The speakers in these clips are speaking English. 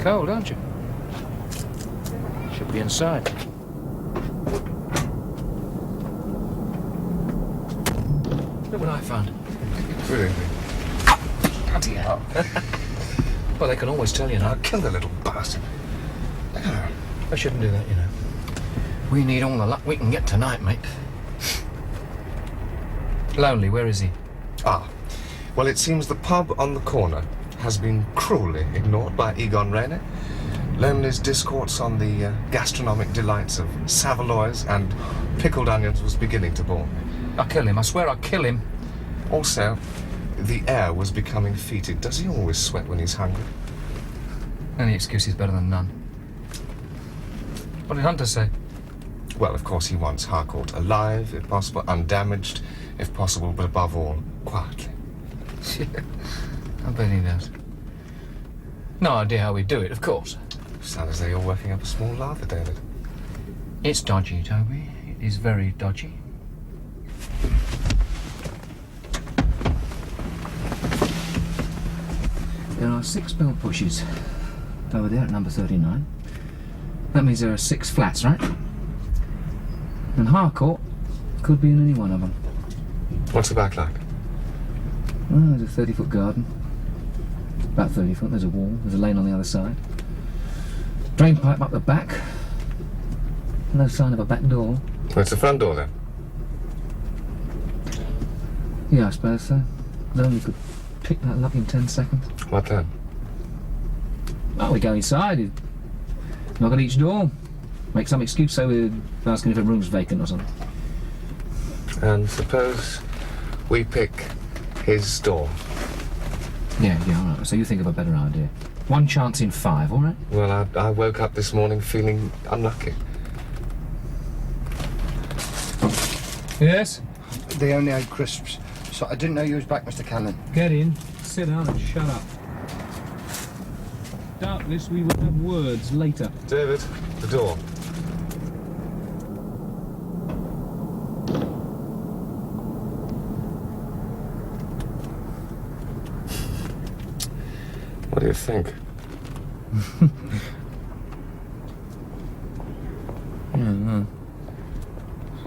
cold, aren't you? Should be inside. Look what I found. Really? Bloody hell. Well, they can always tell you now. I'll kill the little bastard. I shouldn't do that, you know. We need all the luck we can get tonight, mate. Lonely, where is he? Ah, well, it seems the pub on the corner has been cruelly ignored by Egon Rayner. Lonely's discourse on the gastronomic delights of saveloys and pickled onions was beginning to bore me. I'll kill him, I swear I'll kill him. Also, the air was becoming fetid. Does he always sweat when he's hungry? Any excuse is better than none. What did Hunter say? Well, of course, he wants Harcourt alive, if possible, undamaged, if possible, but above all, quietly. I bet he does. No idea how we do it, of course. Sounds as though you're working up a small lather, David. It's dodgy, Toby. It is very dodgy. There are 6 bell pushes over there at number 39. That means there are 6 flats, right? And Harcourt could be in any one of them. What's the back like? Well, there's a 30-foot garden. About 30 foot. There's a wall. There's a lane on the other side. Drain pipe up the back. No sign of a back door. Where's the front door, then? Yeah, I suppose so. Lonely could pick that lock in 10 seconds. What then? Well, we go inside, knock at each door, make some excuse, so we're asking if a room's vacant or something. And suppose we pick his door. Yeah, all right. So you think of a better idea. 1 chance in 5, all right? Well, I woke up this morning feeling unlucky. Yes? They only had crisps, so I didn't know you was back, Mr. Cannon. Get in, sit down and shut up. Doubtless we will have words later. David, the door. What do you think?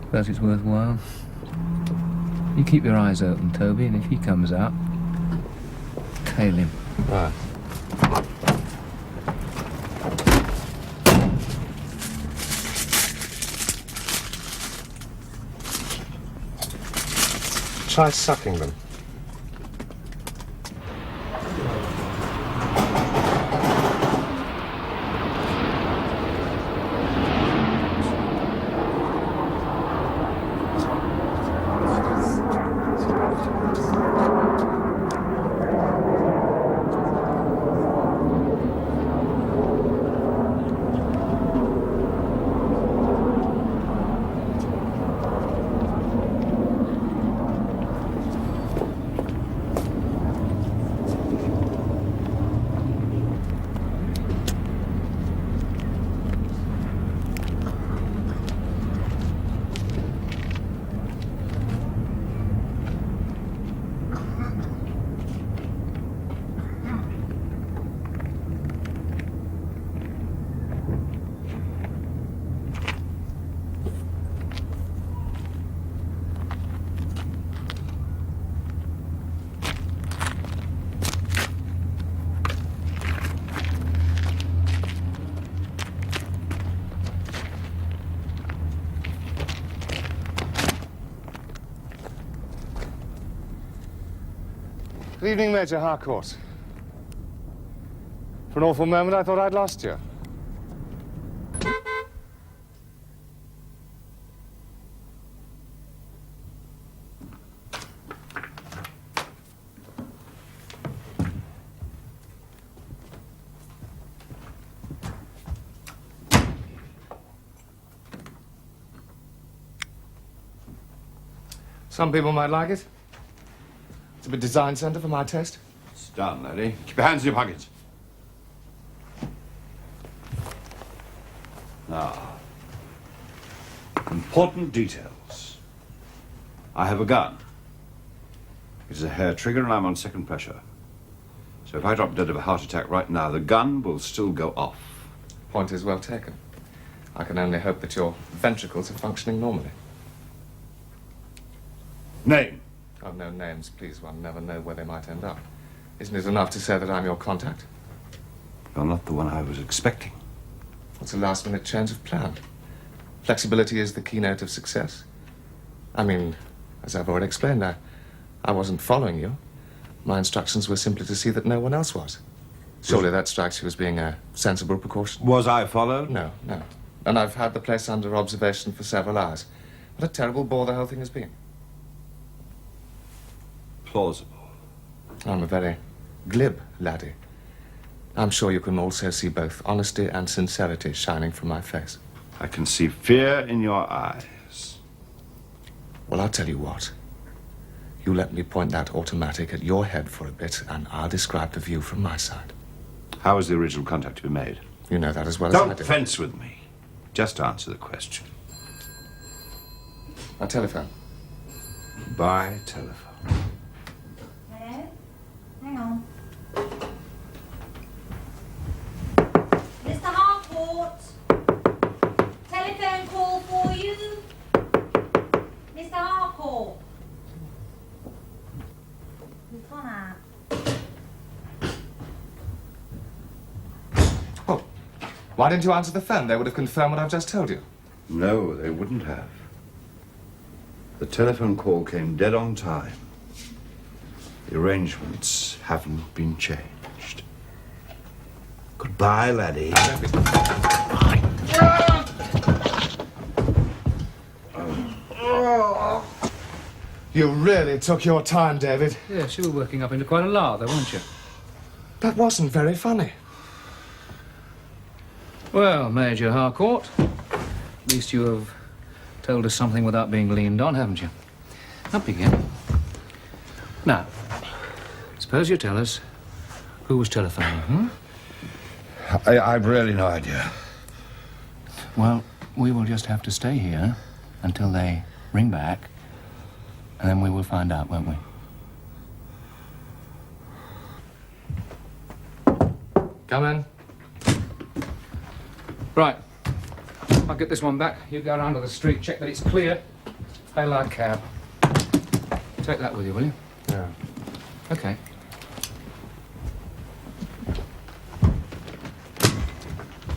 Suppose it's worthwhile. You keep your eyes open, Toby, and if he comes out, tail him. Right. Try sucking them. Good evening, Major Harcourt. For an awful moment, I thought I'd lost you. Some people might like it. It's a bit design centre for my taste. Sit down, laddie. Keep your hands in your pockets. Now, important details. I have a gun. It is a hair trigger and I'm on second pressure. So if I drop dead of a heart attack right now, the gun will still go off. Point is well taken. I can only hope that your ventricles are functioning normally. Name? Oh, no names, please. One never know where they might end up. Isn't it enough to say that I'm your contact? You're not the one I was expecting. What's a last-minute change of plan? Flexibility is the keynote of success. I mean, as I've already explained, I wasn't following you. My instructions were simply to see that no one else was. Surely that strikes you as being a sensible precaution? Was I followed? No, no. And I've had the place under observation for several hours. What a terrible bore the whole thing has been. Plausible. I'm a very glib laddie. I'm sure you can also see both honesty and sincerity shining from my face. I can see fear in your eyes. Well, I'll tell you what. You let me point that automatic at your head for a bit, and I'll describe the view from my side. How was the original contact to be made? You know that as well as I Don't do. fence with me. Just answer the question. By telephone. By telephone. Hello? Hang on. Mr. Harcourt? Telephone call for you? Mr. Harcourt? He's gone out. Oh, why didn't you answer the phone? They would have confirmed what I've just told you. No, they wouldn't have. The telephone call came dead on time. The arrangements haven't been changed. Goodbye, laddie. You really took your time, David. Yes, you were working up into quite a lather, weren't you? That wasn't very funny. Well, Major Harcourt, at least you have told us something without being leaned on, haven't you? Up again. Now, suppose you tell us who was telephoning, hmm? I've really no idea. Well, we will just have to stay here until they ring back, and then we will find out, won't we? Come in. Right. I'll get this one back. You go around to the street, check that it's clear. Hail our cab. Take that with you, will you? Yeah. Okay.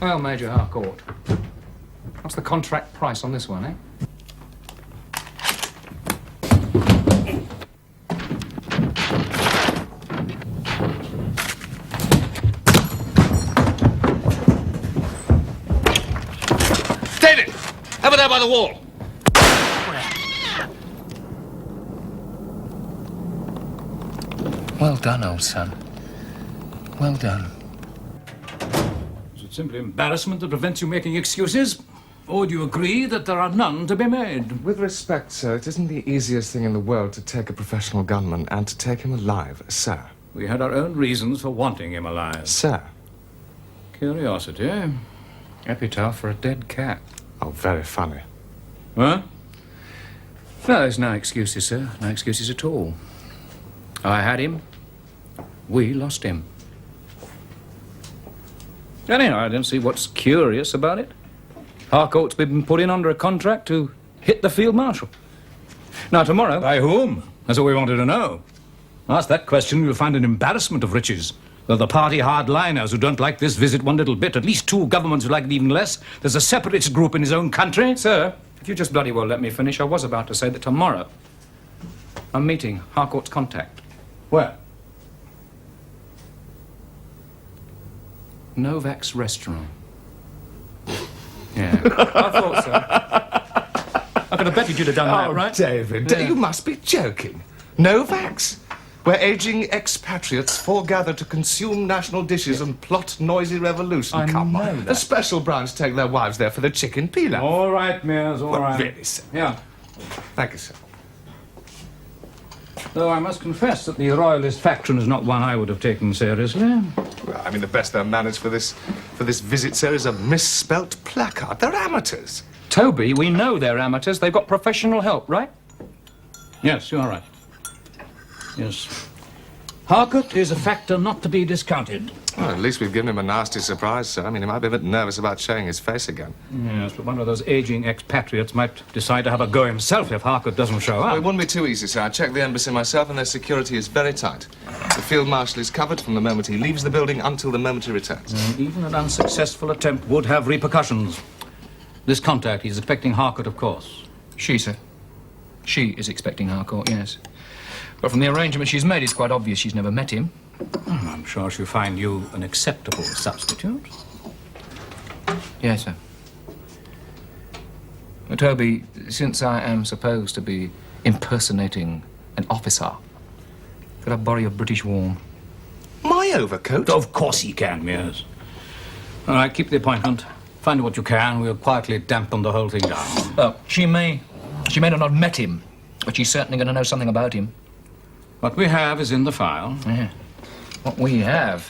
Well, Major Harcourt, what's the contract price on this one, eh? David! Over there by the wall! Well done, old son. Well done. Is it simply embarrassment that prevents you making excuses? Or do you agree that there are none to be made? With respect, sir, it isn't the easiest thing in the world to take a professional gunman and to take him alive, sir. We had our own reasons for wanting him alive. Sir. Curiosity, eh? Epitaph for a dead cat. Oh, very funny. Huh? No, there's no excuses, sir. No excuses at all. I had him. We lost him. Anyhow, I don't see what's curious about it. Harcourt's been put in under a contract to hit the field marshal. Now, tomorrow... By whom? That's what we wanted to know. Ask that question, you'll find an embarrassment of riches. There are the party hardliners who don't like this visit one little bit. At least two governments who like it even less. There's a separatist group in his own country. Sir, if you just bloody well let me finish, I was about to say that tomorrow I'm meeting Harcourt's contact. Where? Novak's restaurant. Yeah. I thought so. I could have betted you'd have done that, Oh, right? David, Yeah. you must be joking. Novak's? Where aging expatriates foregather to consume national dishes and plot noisy revolution. I Come know on. that. The special branch take their wives there for the chicken pilaf. All right, Mears, all Well, right. really, sir. Yeah. Thank you, sir. Though I must confess that the royalist faction is not one I would have taken seriously. Well, I mean, the best they'll manage for this visit, sir, is a misspelt placard. They're amateurs. Toby, we know they're amateurs. They've got professional help, right? Yes, you're right. Yes. Harcourt is a factor not to be discounted. Well, at least we've given him a nasty surprise, sir. I mean, he might be a bit nervous about showing his face again. Yes, but one of those aging expatriates might decide to have a go himself if Harcourt doesn't show Well, up. it wouldn't be too easy, sir. I checked the embassy myself, and their security is very tight. The field marshal is covered from the moment he leaves the building until the moment he returns. Even an unsuccessful attempt would have repercussions. This contact, he's expecting Harcourt, of course. She, sir. She is expecting Harcourt, yes. But from the arrangement she's made, it's quite obvious she's never met him. I'm sure she'll find you an acceptable substitute. Yes, sir. Well, Toby, since I am supposed to be impersonating an officer, could I borrow your British warm? My overcoat? Of course he can, Mears. All right, keep the appointment. Find what you can. We'll quietly dampen the whole thing down. Well, she may not have met him, but she's certainly going to know something about him. What we have is in the file. Yeah. What we have.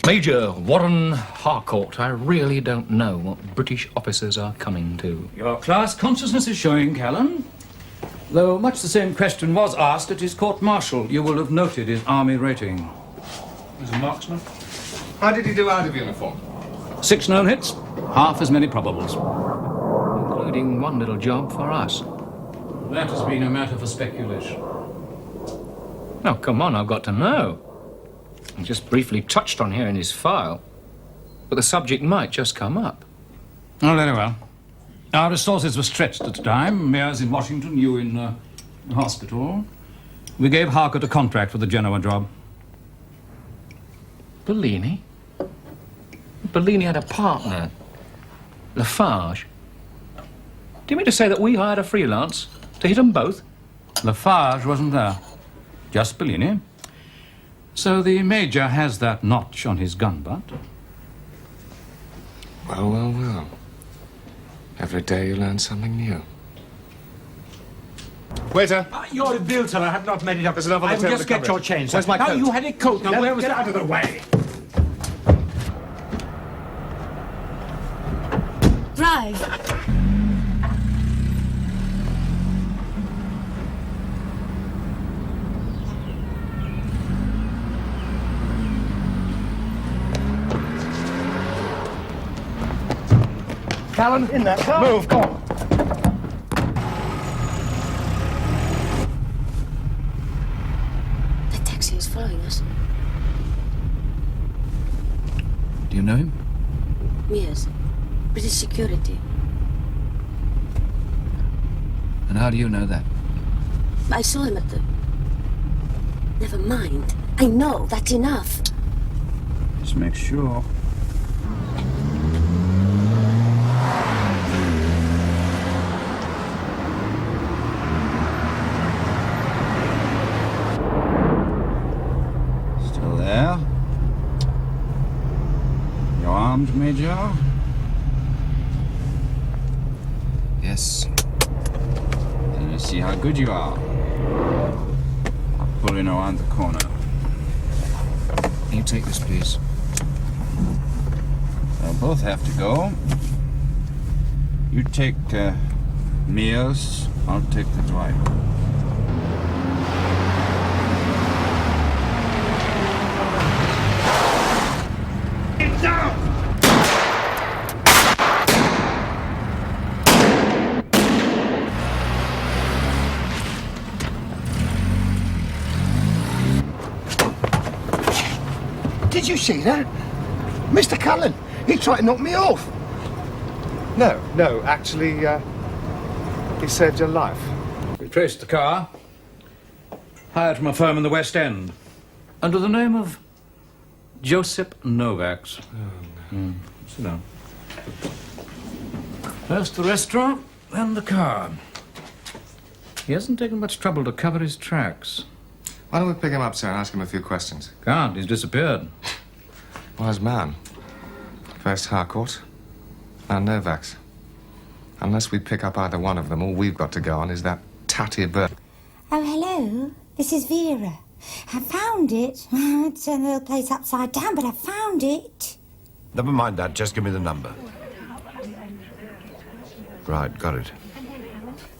Major Warren Harcourt. I really don't know what British officers are coming to. Your class consciousness is showing, Callan. Though much the same question was asked at his court-martial, you will have noted his army rating. He's a marksman. How did he do out of uniform? 6 known hits, half as many probables. Including one little job for us. That has been a matter for speculation. Oh, come on, I've got to know. I just briefly touched on here in his file, but the subject might just come up. Oh, very well. Our resources were stretched at the time. Mears in Washington, you in hospital. We gave Harcourt a contract for the Genoa job. Bellini? Bellini had a partner, Lafarge. Do you mean to say that we hired a freelance to hit them both? Lafarge wasn't there. Just Bellini. So the Major has that notch on his gun butt. Well, well, well. Every day you learn something new. Waiter. You're a bill, sir. I have not made it up. There's enough on the I'll table just to get cover your it. change. Where's my Now, coat? you had a coat. Now, where was Get that? out of the way. Drive. Callan, in that car. Move, come on. The taxi is following us. Do you know him? Yes. British security. And how do you know that? I saw him at the... Never mind. I know. That's enough. Just make sure. Still there? You armed, Major? Yes. Then let's see how good you are. I'll pull in around the corner. You take this, please. They'll both have to go. You take Mears, I'll take the driver. Get down! Did you see that? Mr. Cullen, he tried to knock me off. No, actually, he saved your life. We traced the car. Hired from a firm in the West End. Under the name of Joseph Novaks. Sit down. First the restaurant, then the car. He hasn't taken much trouble to cover his tracks. Why don't we pick him up, sir, and ask him a few questions? Can't, he's disappeared. Wise man. First Harcourt, now Novaks. Unless we pick up either one of them, all we've got to go on is that tatty bird. Oh, hello. This is Vera. I found it. I turned the place upside down, but I found it. Never mind that, just give me the number. Right, got it.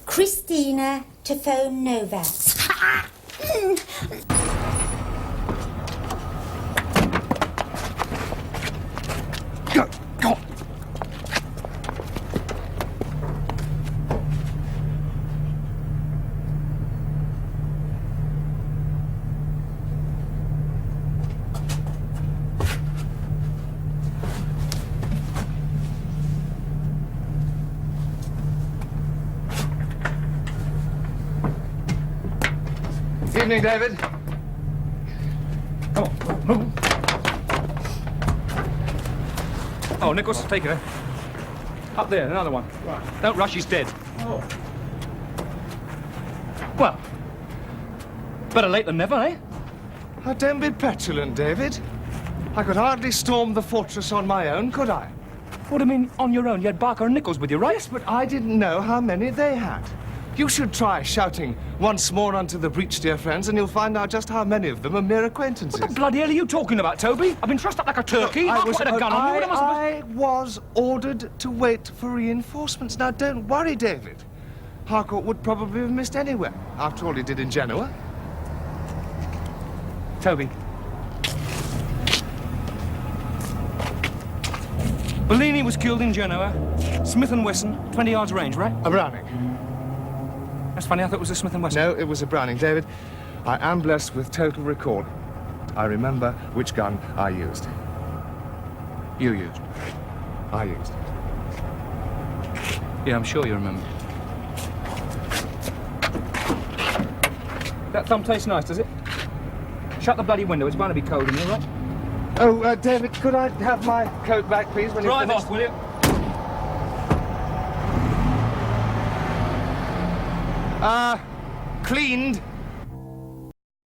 Christina to phone Novak. Evening, David. Come on, move. Oh, Nichols, take her. Up there, another one. Right. Don't rush, he's dead. Oh. Well, better late than never, eh? Oh, don't be petulant, David. I could hardly storm the fortress on my own, could I? What do you mean, on your own? You had Barker and Nichols with you, right? Yes, but I didn't know how many they had. You should try shouting once more onto the breach, dear friends, and you'll find out just how many of them are mere acquaintances. What the bloody hell are you talking about, Toby? I've been trussed up like a turkey. Look, I was a gun on you. What am I was ordered to wait for reinforcements. Now, don't worry, David. Harcourt would probably have missed anywhere. After all he did in Genoa. Toby. Bellini was killed in Genoa. Smith & Wesson, 20 yards range, right? A Browning. That's funny, I thought it was a Smith & Wesson. No, it was a Browning, David. I am blessed with total recall. I remember which gun I used. You used? I used. Yeah, I'm sure you remember. That thumb tastes nice, does it? Shut the bloody window, it's bound to be cold in here, right? Oh, David, could I have my coat back, please, when Drive you finish? off, will you? Cleaned.